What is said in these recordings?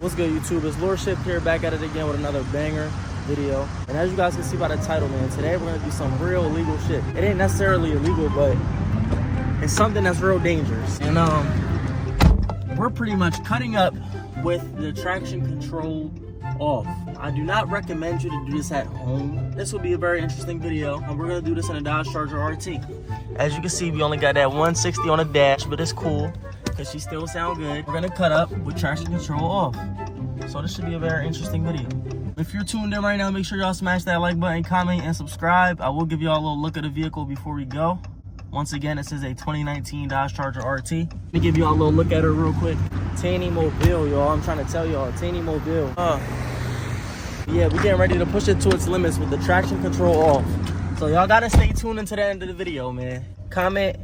What's good, YouTube? It's lorShift here, back at it again with another banger video. And as you guys can see by the title, man, today we're gonna do some real illegal shit. It ain't necessarily illegal, but it's something that's real dangerous. And we're pretty much cutting up with the traction control off. I do not recommend you to do this at home. This will be a very interesting video, and we're gonna do this in a Dodge Charger RT. As you can see, we only got that 160 on the dash, but it's cool because she still sound good. We're gonna cut up with traction control off. So this should be a very interesting video. If you're tuned in right now, make sure y'all smash that like button, comment, and subscribe. I will give y'all a little look at the vehicle before we go. Once again, this is a 2019 Dodge Charger RT. Let me give y'all a little look at her real quick. Tanny Mobile, y'all. I'm trying to tell y'all, Tanny Mobile. Yeah, we're getting ready to push it to its limits with the traction control off. So y'all gotta stay tuned into the end of the video, man. Comment,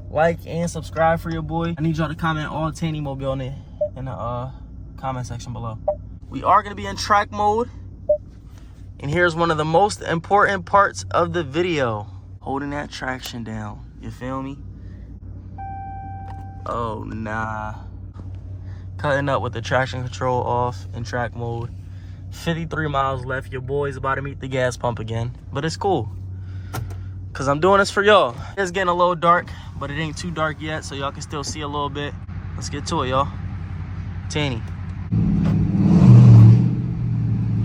like, and subscribe for your boy. I need y'all to comment all Tanny Mobile in the comment section below. We are gonna be in track mode. And here's one of the most important parts of the video. Holding that traction down. You feel me? Oh, nah. Cutting up with the traction control off in track mode. 53 miles left. Your boy's about to meet the gas pump again. But it's cool, because I'm doing this for y'all. It's getting a little dark, but it ain't too dark yet, so y'all can still see a little bit. Let's get to it, y'all. Tanny.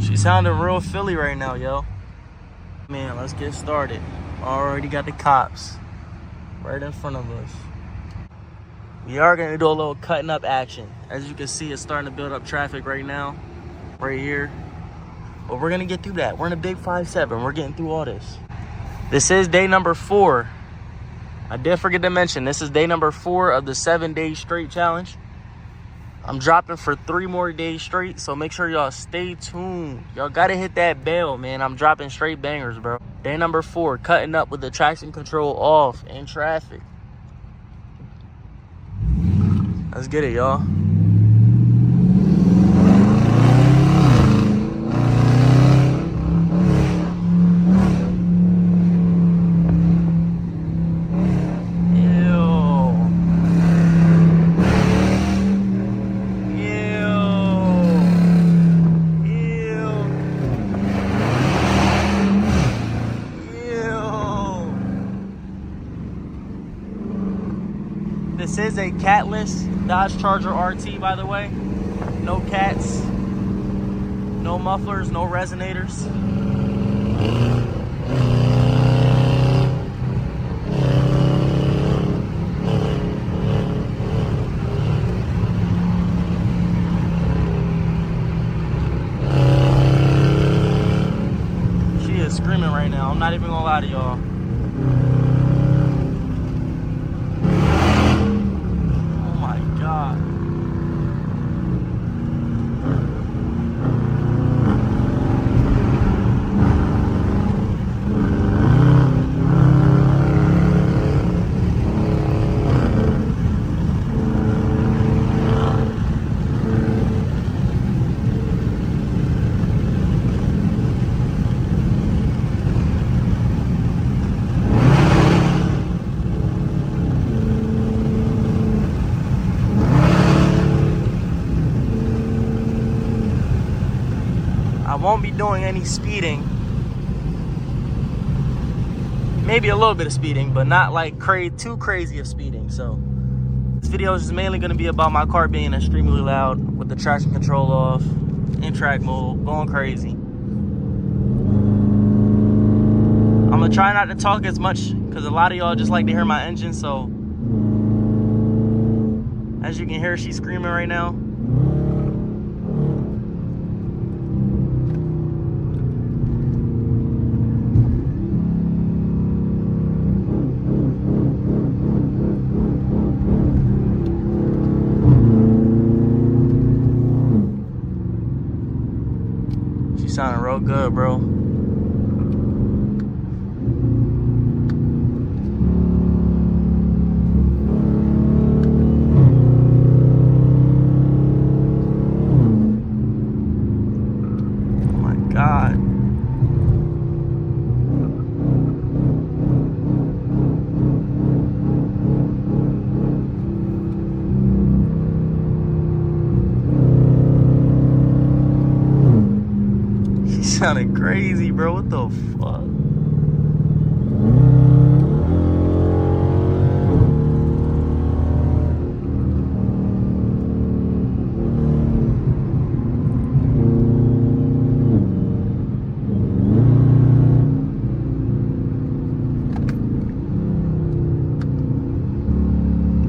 She sounding real Philly right now, yo. Man, let's get started. Already got the cops right in front of us. We are gonna do a little cutting up action. As you can see, it's starting to build up traffic right now, right here. But we're gonna get through that. We're in a big 5-7. We're getting through all this. This is day number 4. I did forget to mention, this is day number 4 of the 7-day straight challenge. I'm dropping for 3 more days straight, so make sure y'all stay tuned. Y'all gotta hit that bell, man. I'm dropping straight bangers, bro. Day number 4, cutting up with the traction control off in traffic. Let's get it, y'all. This is a catless Dodge Charger RT, by the way. No cats, no mufflers, no resonators. She is screaming right now. I'm not even gonna lie to y'all. I won't be doing any speeding. Maybe a little bit of speeding, but not like too crazy of speeding. So this video is just mainly going to be about my car being extremely loud with the traction control off, in track mode, going crazy. I'm going to try not to talk as much because a lot of y'all just like to hear my engine. So as you can hear, she's screaming right now. Sounding real good, bro. Oh my God. sounded crazy, bro. What the fuck?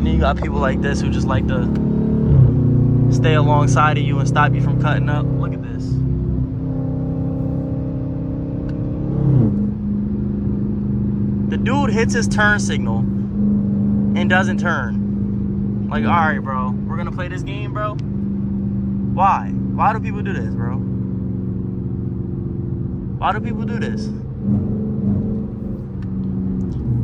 You got people like this who just like to stay alongside of you and stop you from cutting up. Look at this. The dude hits his turn signal and doesn't turn. Like, all right, bro, we're gonna play this game, bro. Why? Why do people do this, bro? Why do people do this?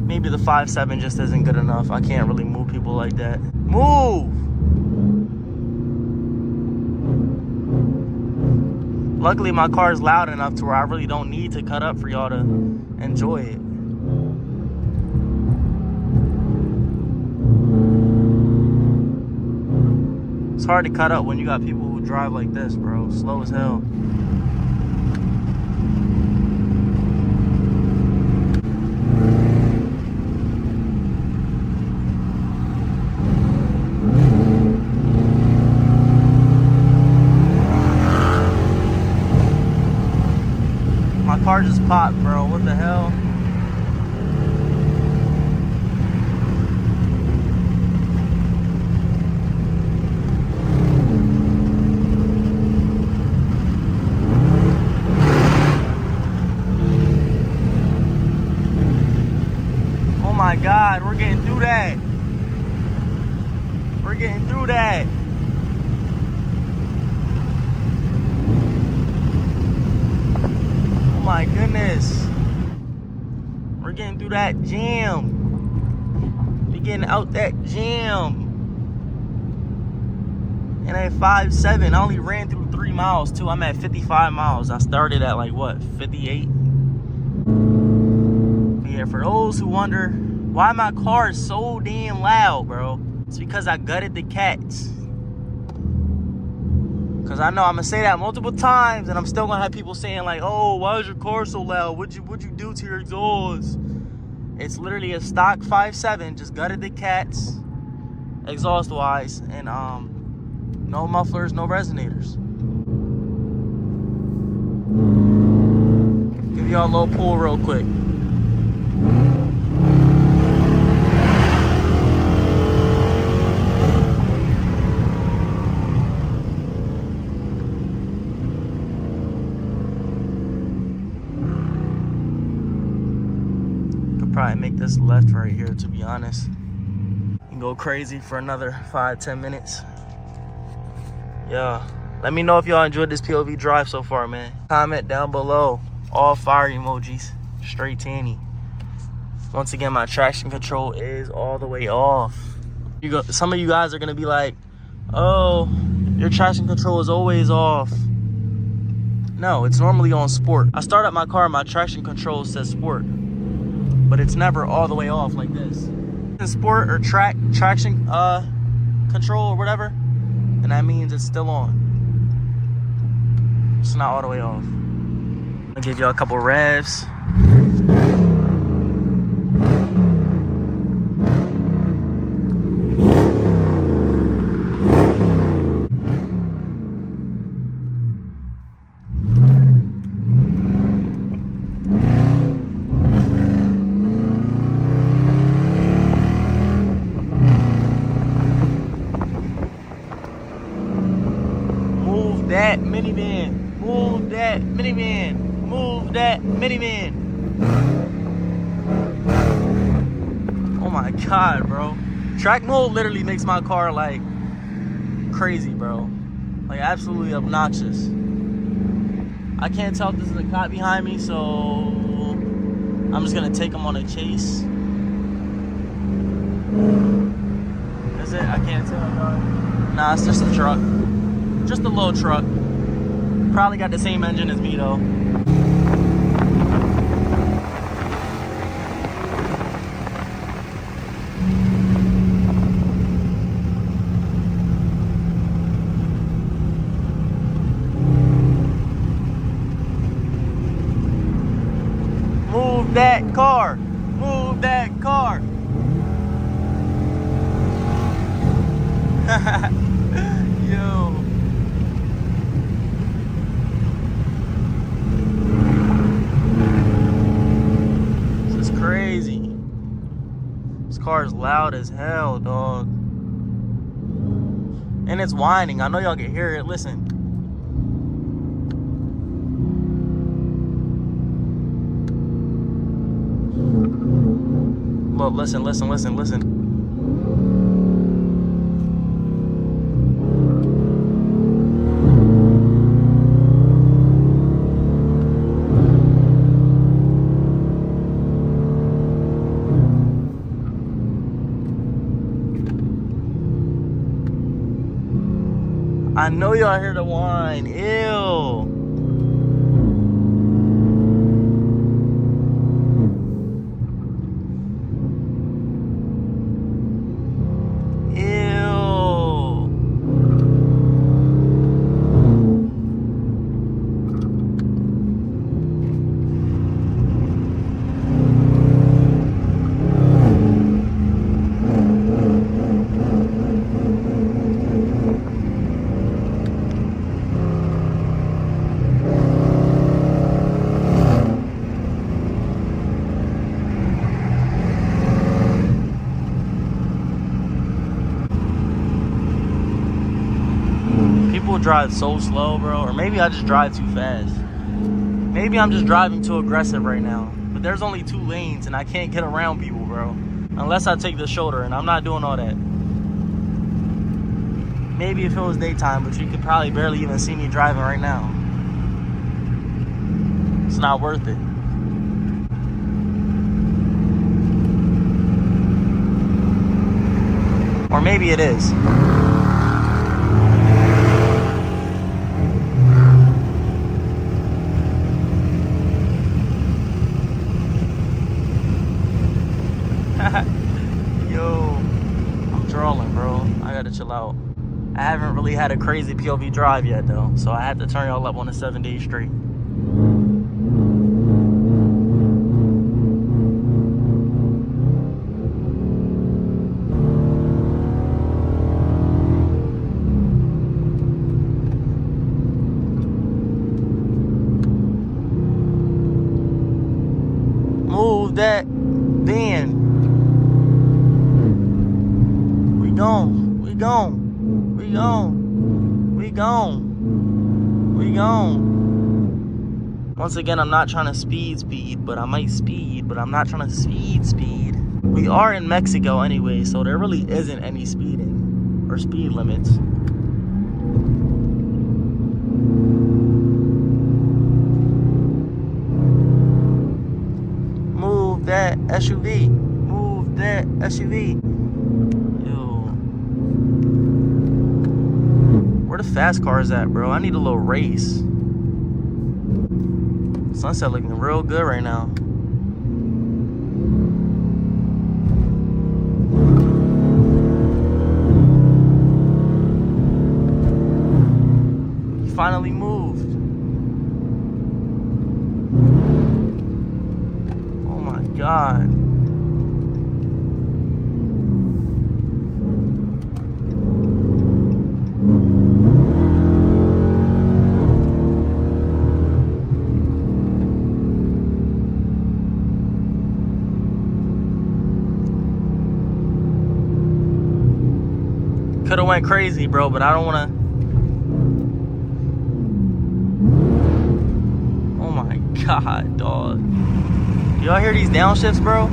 Maybe the 5.7 just isn't good enough. I can't really move people like that. Move! Luckily, my car is loud enough to where I really don't need to cut up for y'all to enjoy it. It's hard to cut up when you got people who drive like this, bro. Slow as hell. My car just popped, bro. What the hell? Oh my God, we're getting through that. We're getting through that. Oh my goodness. We're getting through that jam. We're getting out that jam. And at 5.7, I only ran through 3 miles too. I'm at 55 miles. I started at like what, 58? But yeah, for those who wonder why my car is so damn loud, bro, it's because I gutted the cats. Cause I know I'm gonna say that multiple times, and I'm still gonna have people saying like, "Oh, why is your car so loud? What'd you do to your exhaust?" It's literally a stock 5.7, just gutted the cats, exhaust wise, and no mufflers, no resonators. Give y'all a little pull real quick. Probably make this left right here, to be honest, and go crazy for another 5-10 minutes. Yeah, let me know if y'all enjoyed this POV drive so far, man. Comment down below. All fire emojis, straight tanny. Once again, my traction control is all the way off. Some of you guys are gonna be like, "Oh, your traction control is always off." No, it's normally on sport. I start up my car, my traction control says sport, but it's never all the way off like this. In sport or traction control or whatever, and that means it's still on. It's not all the way off. I'll give y'all a couple revs. That minivan, move that minivan, move that minivan. Oh my God, bro. Track mode literally makes my car like crazy, bro. Like absolutely obnoxious. I can't tell if this is a cop behind me, so I'm just gonna take him on a chase. Is it? I can't tell, dog. Nah, it's just a truck. Just a little truck. Probably got the same engine as me though. Move that car. Move that car. Yo. This is crazy. This car is loud as hell, dog. And it's whining. I know y'all can hear it. Listen. Look, listen, listen, listen, listen. I know y'all hear the whine. Ew. People drive so slow, bro, or maybe I just drive too fast. Maybe I'm just driving too aggressive right now. But there's only 2 lanes and I can't get around people, bro. Unless I take the shoulder, and I'm not doing all that. Maybe if it was daytime, but you could probably barely even see me driving right now. It's not worth it. Or maybe it is. Yo, I'm trolling, bro. I gotta chill out. I haven't really had a crazy POV drive yet, though, so I had to turn y'all up on a 7 days straight. Move that van. We gone. We gone. We gone. We gone. We gone. Once again, I'm not trying to speed, but I might speed, but I'm not trying to speed. We are in Mexico anyway, so there really isn't any speeding or speed limits. Move that SUV. Move that SUV. Yo. Where the fast cars at, bro? I need a little race. Sunset looking real good right now. He finally moved. Oh my God. Could have went crazy, bro, but I don't want to. Oh my God, dog. Do y'all hear these downshifts, bro?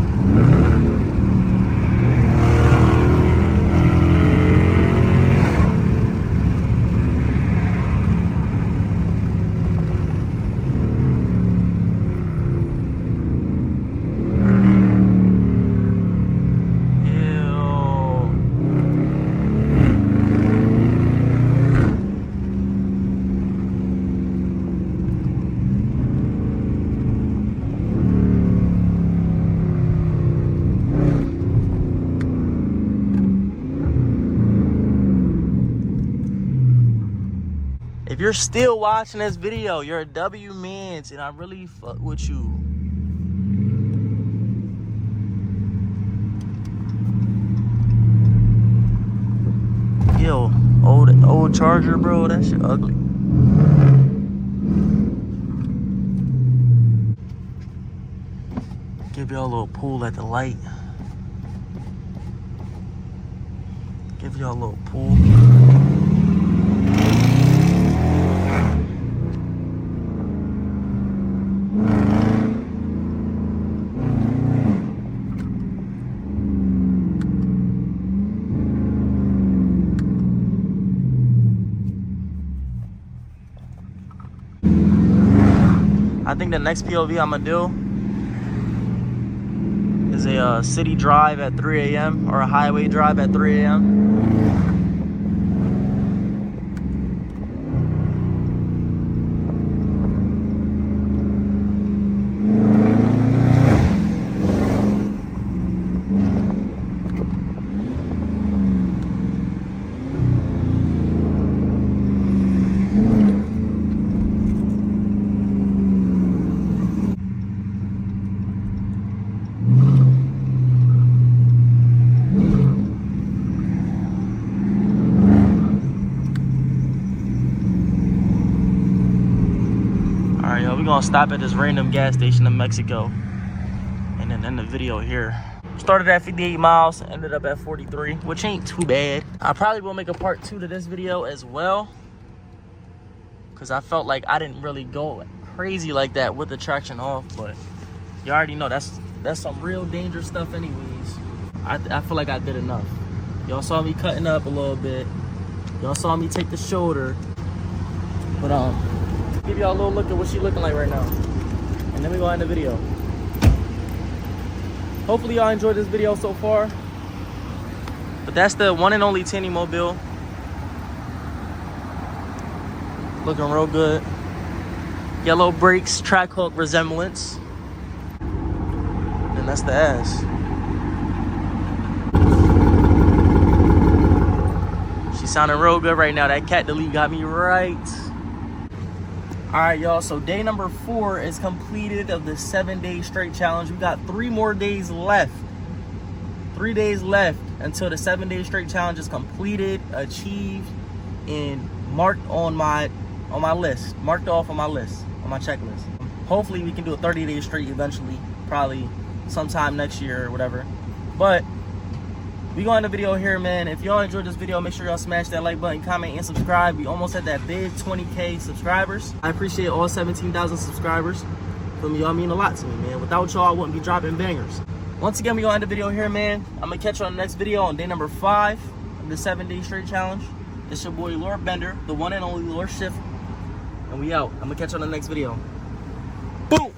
If you're still watching this video, you're a W man, and I really fuck with you. durango charger, bro. That shit ugly. Give y'all a little pull at the light. Give y'all a little pull. I think the next POV I'm gonna do is a city drive at 3 a.m. or a highway drive at 3 a.m. Alright, yo, we're gonna stop at this random gas station in Mexico and then end the video here. Started at 58 miles, ended up at 43, which ain't too bad. I probably will make a part 2 to this video as well, because I felt like I didn't really go crazy like that with the traction off, but you already know that's some real dangerous stuff anyways. I feel like I did enough. Y'all saw me cutting up a little bit. Y'all saw me take the shoulder. But give y'all a little look at what she looking like right now, and then we go end the video. Hopefully y'all enjoyed this video so far. But that's the one and only Tanny Mobile. Looking real good. Yellow brakes, track hook resemblance. And that's the ass. She sounding real good right now. That cat delete got me right. All right, y'all, so day number 4 is completed of the 7-day straight challenge. We got 3 more days left. 3 days left until the 7-day straight challenge is completed, achieved, and marked on my list. Marked off on my list, on my checklist. Hopefully we can do a 30-day straight eventually, probably sometime next year or whatever. But we gonna end the video here, man. If y'all enjoyed this video, make sure y'all smash that like button, comment, and subscribe. We almost at that big 20K subscribers. I appreciate all 17,000 subscribers. For me, y'all mean a lot to me, man. Without y'all, I wouldn't be dropping bangers. Once again, we gonna end the video here, man. I'm gonna catch you on the next video on day number 5 of the 7-day straight challenge. It's your boy Lord Bender, the one and only lorShift, and we out. I'm gonna catch you on the next video. Boom.